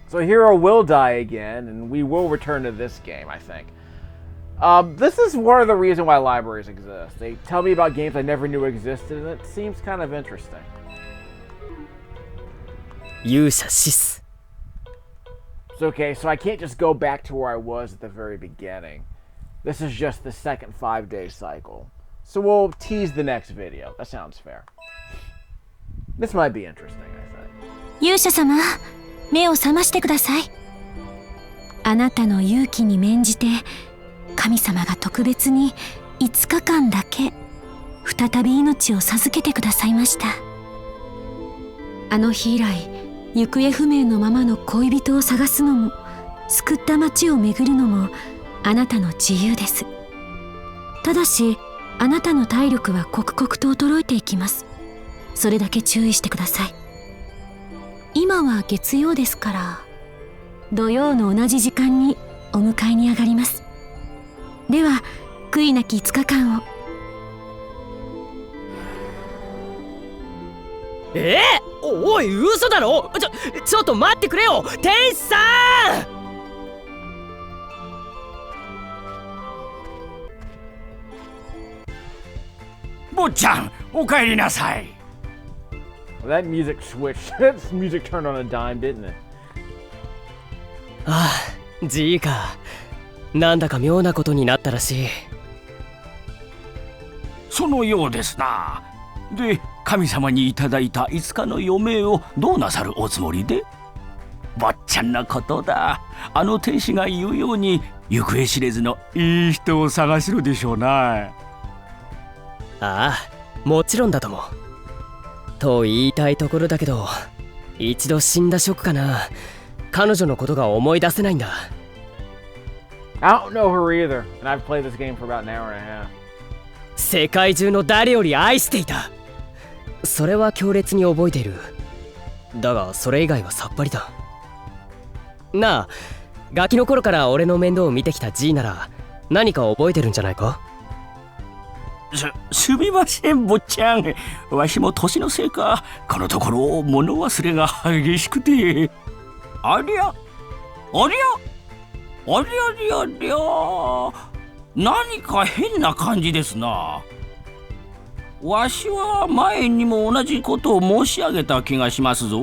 So Hero will die again, and we will return to this game, I think. This is one of the reasons why libraries exist. They tell me about games I never knew existed, and it seems kind of interesting. 勇者シス So, okay, so I can't just go back to where I was at the very beginning. This is just the second 5-day cycle. So we'll tease the next video. That sounds fair. This might be interesting, I think. 勇者様、目を覚ましてください。あなたの勇気に免じて、神様が特別に5日間だけ再び命を授けてくださいました。あの日以来、行方不明のままの恋人を探すのも、救った町を巡るのもあなたの自由です。ただし、あなたの体力は刻々と衰えていきます。それだけ注意してください。今は月曜ですから、土曜の同じ時間にお迎えに上がります。では、悔いなき5日間を。おい、嘘だろ。ちょっと待ってくれよ、天使さん。坊ちゃん、お帰りなさい。Well, that music switched. That music turned on a dime, didn't it? ああ、G か。なんだか妙なことになったらしい。そのようですな。で、神様にいただいた5日の余命をどうなさるおつもりで？坊ちゃんのことだ。あの天使が言うように行方知れずのいい人を探すのでしょうな。ああ、もちろんだとも。と言いたいところだけど、一度死んだショックかな。彼女のことが思い出せないんだ。I don't know her either, and I've played this game for about an hour and a half. 世界中の誰より愛していた。それは強烈に覚えている。だがそれ以外はさっぱりだ。なあ、ガキの頃から俺の面倒を見てきた G なら何か覚えてるんじゃないか？すみません、坊ちゃん。わしも年のせいか、このところ物忘れが激しくて。ありゃありゃありゃりゃりゃ、何か変な感じですな。わしは前にも同じことを申し上げた気がしますぞ。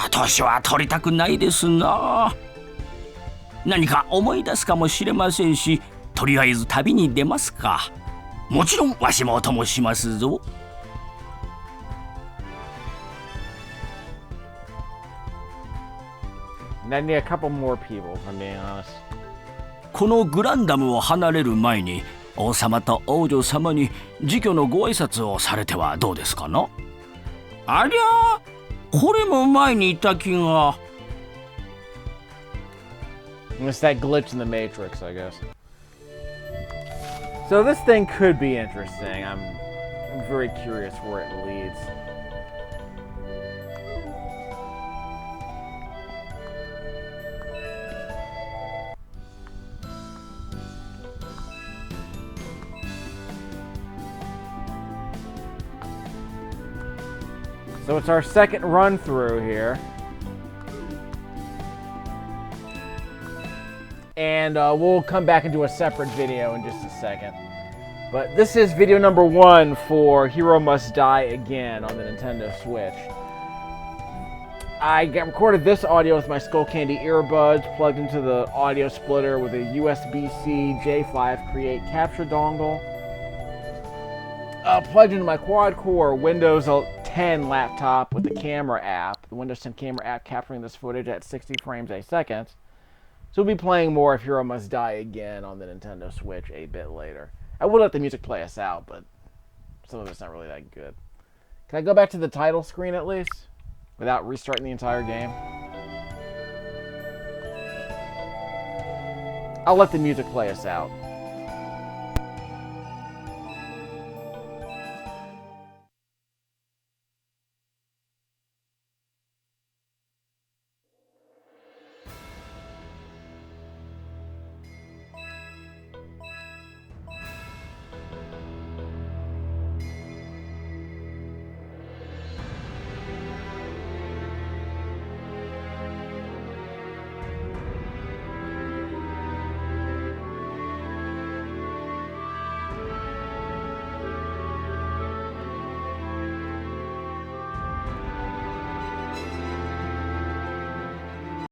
年は取りたくないですな。何か思い出すかもしれませんし、とりあえず旅に出ますか。もちろんわしもお供しますぞ。And I need a couple more people, if I'm being honest. このグランダムを離れる前に、王様と王女様に辞去のご挨拶をされてはどうですかな。ありゃー、これも前にいた気が。It's that glitch in the Matrix, I guess. So this thing could be interesting. I'm very curious where it leads. So it's our second run through here. And we'll come back and do a separate video in just a second. But this is video number 1 for Hero Must Die Again on the Nintendo Switch. I recorded this audio with my Skullcandy earbuds plugged into the audio splitter with a USB-C J5 Create Capture dongle. Plugged into my quad-core Windows 10 laptop with the camera app, the Windows 10 camera app capturing this footage at 60 frames a second. So we'll be playing more If Hero Must Die Again on the Nintendo Switch a bit later. I would let the music play us out, but some of it's not really that good. Can I go back to the title screen at least? Without restarting the entire game? I'll let the music play us out.